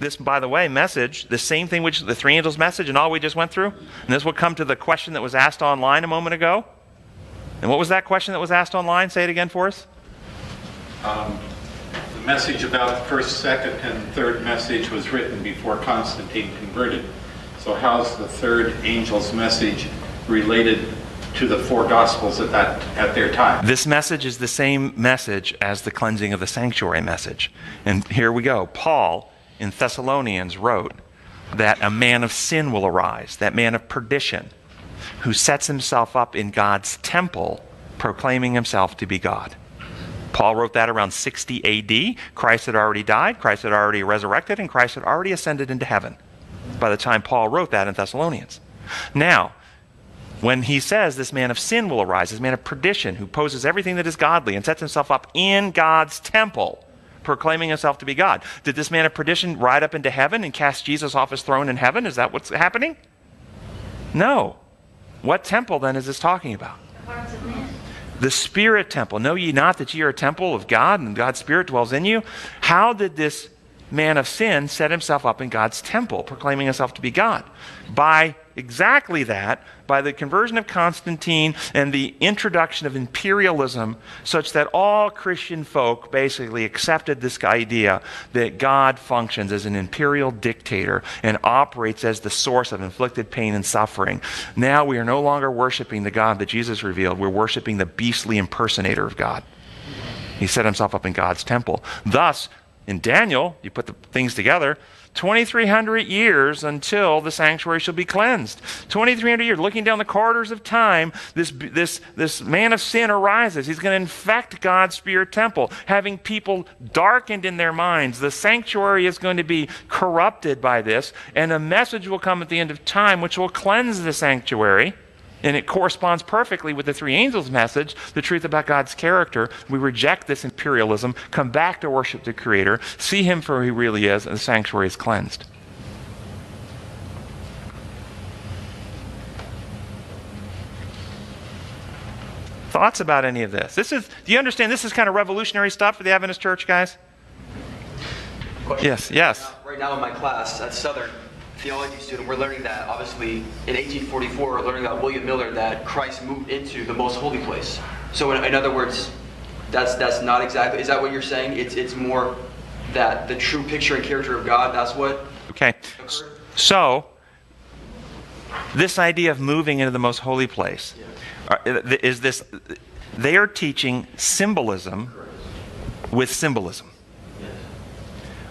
this, by the way, message, the same thing which the three angels' message and all we just went through, and this will come to the question that was asked online a moment ago. And what was that question that was asked online? Say it again for us. The message about the first, second, and third message was written before Constantine converted. So how's the third angel's message related to the four Gospels at their time? This message is the same message as the cleansing of the sanctuary message. And here we go. Paul in Thessalonians wrote that a man of sin will arise, that man of perdition, who sets himself up in God's temple, proclaiming himself to be God. Paul wrote that around 60 A.D. Christ had already died, Christ had already resurrected, and Christ had already ascended into heaven by the time Paul wrote that in Thessalonians. Now, when he says this man of sin will arise, this man of perdition who opposes everything that is godly and sets himself up in God's temple, proclaiming himself to be God. Did this man of perdition ride up into heaven and cast Jesus off his throne in heaven? Is that what's happening? No. What temple then is this talking about? The hearts of men. The spirit temple. Know ye not that ye are a temple of God and God's Spirit dwells in you? How did this man of sin set himself up in God's temple, proclaiming himself to be God? By exactly that, by the conversion of Constantine and the introduction of imperialism, such that all Christian folk basically accepted this idea that God functions as an imperial dictator and operates as the source of inflicted pain and suffering. Now we are no longer worshiping the God that Jesus revealed. We're worshiping the beastly impersonator of God. He set himself up in God's temple. Thus, in Daniel, you put the things together, 2,300 years until the sanctuary shall be cleansed. 2,300 years, looking down the corridors of time, this man of sin arises. He's going to infect God's spirit temple, having people darkened in their minds. The sanctuary is going to be corrupted by this, and a message will come at the end of time which will cleanse the sanctuary. And it corresponds perfectly with the three angels' message, the truth about God's character. We reject this imperialism, come back to worship the Creator, see Him for who He really is, and the sanctuary is cleansed. Thoughts about any of this? Do you understand this is kind of revolutionary stuff for the Adventist Church, guys? Question. Yes. Right now in my class at Southern theology student, we're learning that obviously in 1844 we're learning about William Miller that Christ moved into the most holy place. So in other words, that's not exactly, is that what you're saying? It's more that the true picture and character of God, that's what okay occurred? So this idea of moving into the most holy place is this, they are teaching symbolism with symbolism.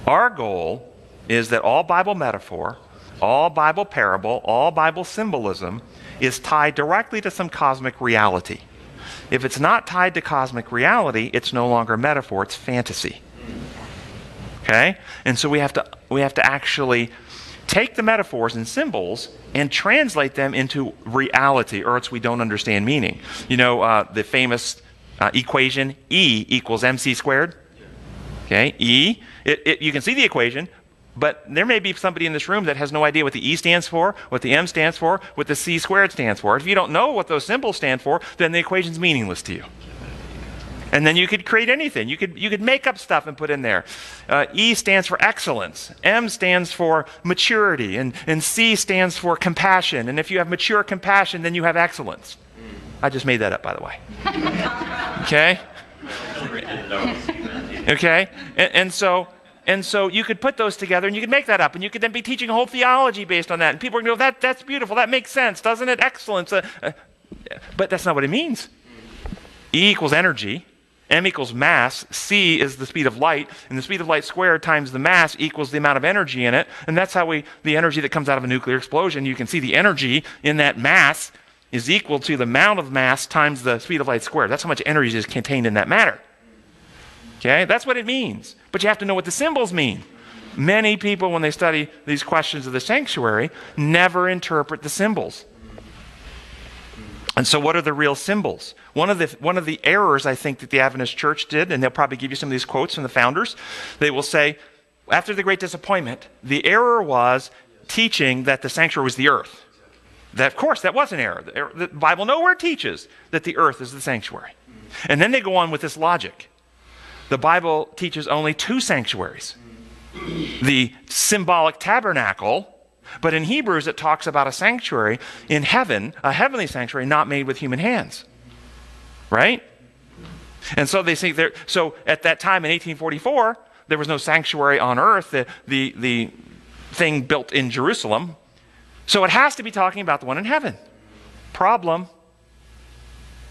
Our goal is that all Bible metaphor, all Bible parable, all Bible symbolism is tied directly to some cosmic reality. If it's not tied to cosmic reality, it's no longer metaphor, it's fantasy. Okay? And so we have to actually take the metaphors and symbols and translate them into reality, or else we don't understand meaning. You know the famous equation E equals mc squared? Okay? E, you can see the equation, but there may be somebody in this room that has no idea what the E stands for, what the M stands for, what the C squared stands for. If you don't know what those symbols stand for, then the equation's meaningless to you. And then you could create anything. You could make up stuff and put in there. E stands for excellence. M stands for maturity. And C stands for compassion. And if you have mature compassion, then you have excellence. I just made that up, by the way. Okay? Okay? And so you could put those together and you could make that up, and you could then be teaching a whole theology based on that. And people are going to go, that's beautiful, that makes sense, doesn't it? Excellence. But that's not what it means. E equals energy, M equals mass, C is the speed of light, and the speed of light squared times the mass equals the amount of energy in it. And that's how the energy that comes out of a nuclear explosion, you can see the energy in that mass is equal to the amount of mass times the speed of light squared. That's how much energy is contained in that matter. Okay, that's what it means. But you have to know what the symbols mean. Many people, when they study these questions of the sanctuary, never interpret the symbols. And so what are the real symbols? One of the errors I think that the Adventist Church did, and they'll probably give you some of these quotes from the founders, they will say, after the Great Disappointment, the error was teaching that the sanctuary was the earth. That, of course, that was an error. The Bible nowhere teaches that the earth is the sanctuary. And then they go on with this logic. The Bible teaches only two sanctuaries. the symbolic tabernacle, but in Hebrews it talks about a sanctuary in heaven, a heavenly sanctuary not made with human hands. Right? And so they think there. So at that time in 1844, there was no sanctuary on earth, the thing built in Jerusalem. So it has to be talking about the one in heaven. Problem,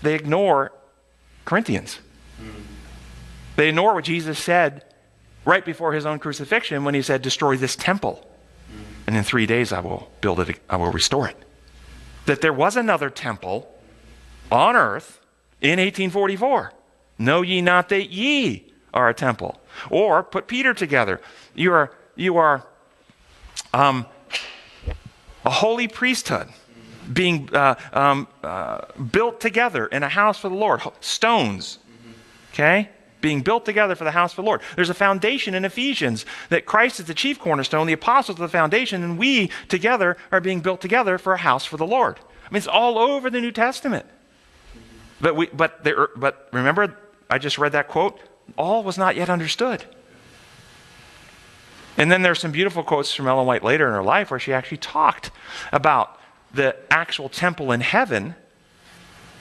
they ignore Corinthians. They ignore what Jesus said right before his own crucifixion when he said, destroy this temple. And in 3 days I will build it, I will restore it. That there was another temple on earth in 1844. Know ye not that ye are a temple? Or put Peter together. You are a holy priesthood being built together in a house for the Lord. Stones, okay? Being built together for the house for the Lord. There's a foundation in Ephesians that Christ is the chief cornerstone, the apostles are the foundation, and we together are being built together for a house for the Lord. I mean, it's all over the New Testament. But remember, I just read that quote. All was not yet understood. And then there's some beautiful quotes from Ellen White later in her life where she actually talked about the actual temple in heaven.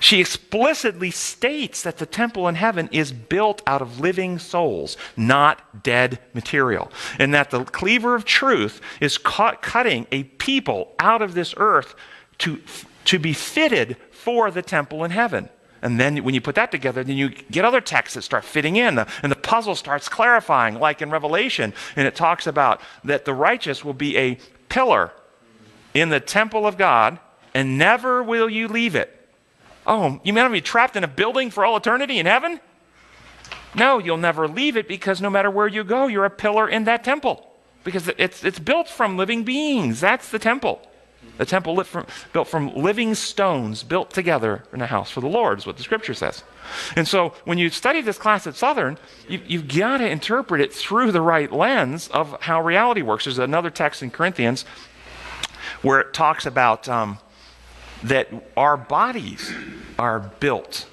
She explicitly states that the temple in heaven is built out of living souls, not dead material. And that the cleaver of truth is cutting a people out of this earth to be fitted for the temple in heaven. And then when you put that together, then you get other texts that start fitting in, and the puzzle starts clarifying, like in Revelation. And it talks about that the righteous will be a pillar in the temple of God, and never will you leave it. Oh, you mean I'm going to be trapped in a building for all eternity in heaven? No, you'll never leave it, because no matter where you go, you're a pillar in that temple. Because it's built from living beings. That's the temple. The temple built from living stones built together in a house for the Lord is what the scripture says. And so when you study this class at Southern, you've got to interpret it through the right lens of how reality works. There's another text in Corinthians where it talks about that our bodies are built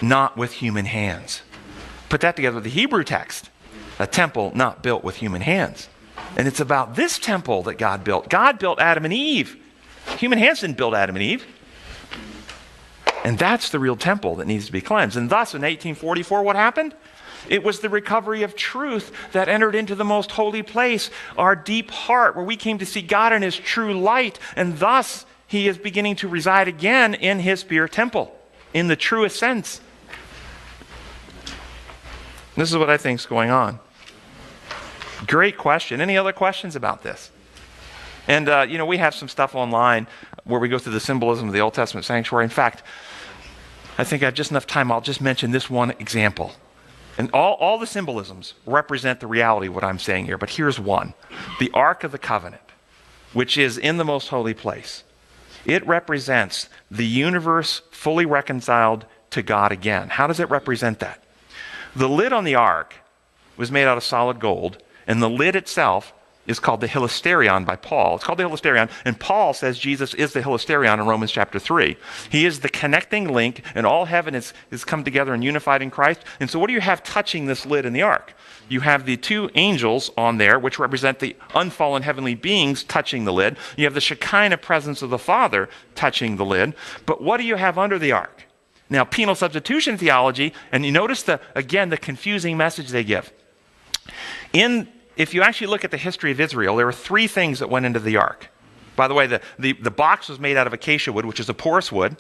not with human hands. Put that together with the Hebrew text. A temple not built with human hands. And it's about this temple that God built. God built Adam and Eve. Human hands didn't build Adam and Eve. And that's the real temple that needs to be cleansed. And thus, in 1844, what happened? It was the recovery of truth that entered into the most holy place, our deep heart, where we came to see God in his true light. And thus, he is beginning to reside again in his spirit temple, in the truest sense. This is what I think is going on. Great question. Any other questions about this? And, we have some stuff online where we go through the symbolism of the Old Testament sanctuary. In fact, I think I have just enough time. I'll just mention this one example. And all the symbolisms represent the reality of what I'm saying here. But here's one. The Ark of the Covenant, which is in the most holy place. It represents the universe fully reconciled to God again. How does it represent that? The lid on the ark was made out of solid gold. And the lid itself is called the hilasterion by Paul. It's called the hilasterion, and Paul says Jesus is the hilasterion in Romans chapter 3. He is the connecting link, and all heaven is come together and unified in Christ. And so what do you have touching this lid in the ark? You have the two angels on there, which represent the unfallen heavenly beings touching the lid. You have the Shekinah presence of the Father touching the lid. But what do you have under the ark? Now, penal substitution theology, and you notice the confusing message they give. If you actually look at the history of Israel, there were three things that went into the ark. By the way, the box was made out of acacia wood, which is a porous wood,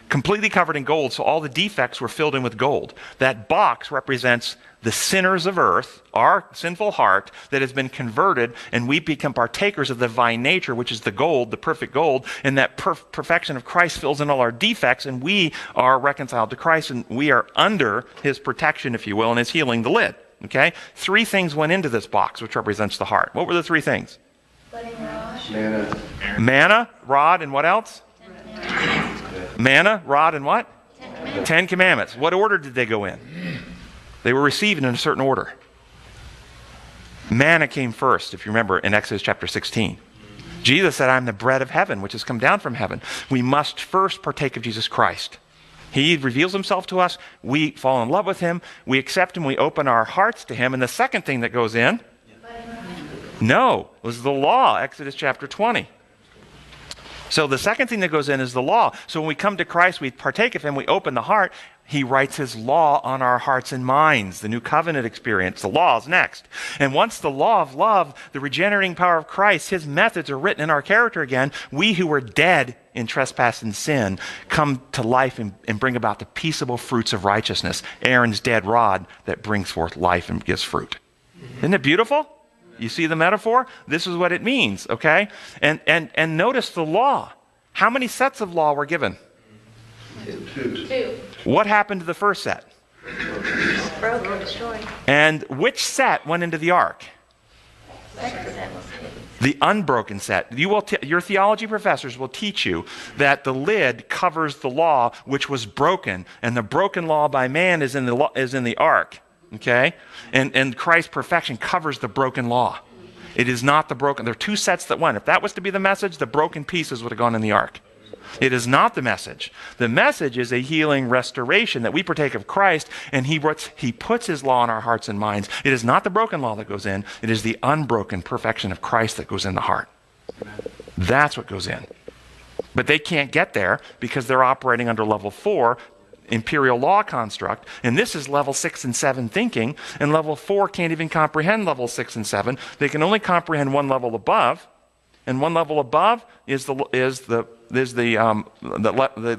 completely covered in gold, so all the defects were filled in with gold. That box represents the sinners of earth, our sinful heart, that has been converted, and we become partakers of the divine nature, which is the gold, the perfect gold, and that perfection of Christ fills in all our defects, and we are reconciled to Christ, and we are under his protection, if you will, and his healing the lid. Okay? Three things went into this box, which represents the heart. What were the three things? Manna, rod, and what else? Manna, rod, and what? Ten Commandments. What order did they go in? They were received in a certain order. Manna came first, if you remember, in Exodus chapter 16. Jesus said, I'm the bread of heaven, which has come down from heaven. We must first partake of Jesus Christ. He reveals himself to us. We fall in love with him. We accept him. We open our hearts to him. And the second thing that goes in, No, it was the law, Exodus chapter 20. So the second thing that goes in is the law. So when we come to Christ, we partake of him, we open the heart, he writes his law on our hearts and minds, the new covenant experience. The law is next. And once the law of love, the regenerating power of Christ, his methods are written in our character again, we who were dead in trespass and sin come to life and bring about the peaceable fruits of righteousness, Aaron's dead rod that brings forth life and gives fruit. Isn't it beautiful? You see the metaphor? This is what it means, okay? And notice the law. How many sets of law were given? Two. What happened to the first set? Broken, destroyed. And which set went into the ark? Second set was The unbroken set. Your theology professors will teach you that the lid covers the law which was broken, and the broken law by man is in the ark. Okay? And Christ's perfection covers the broken law. It is not the broken. There are two sets that went. If that was to be the message, the broken pieces would have gone in the ark. It is not the message. The message is a healing restoration that we partake of Christ, and he puts his law in our hearts and minds. It is not the broken law that goes in. It is the unbroken perfection of Christ that goes in the heart. That's what goes in. But they can't get there because they're operating under level 4, imperial law construct, and this is level 6 and 7 thinking, and level 4 can't even comprehend level 6 and 7. They can only comprehend one level above, and one level above is the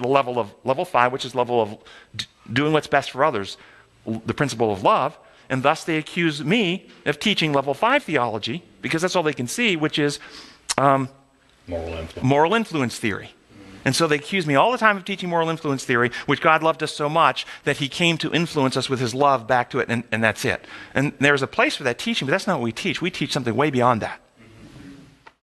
level of level 5, which is level of doing what's best for others, the principle of love, and thus they accuse me of teaching level 5 theology because that's all they can see, which is moral influence theory. And so they accuse me all the time of teaching moral influence theory, which God loved us so much that he came to influence us with his love back to it, and that's it. And there's a place for that teaching, but that's not what we teach. We teach something way beyond that.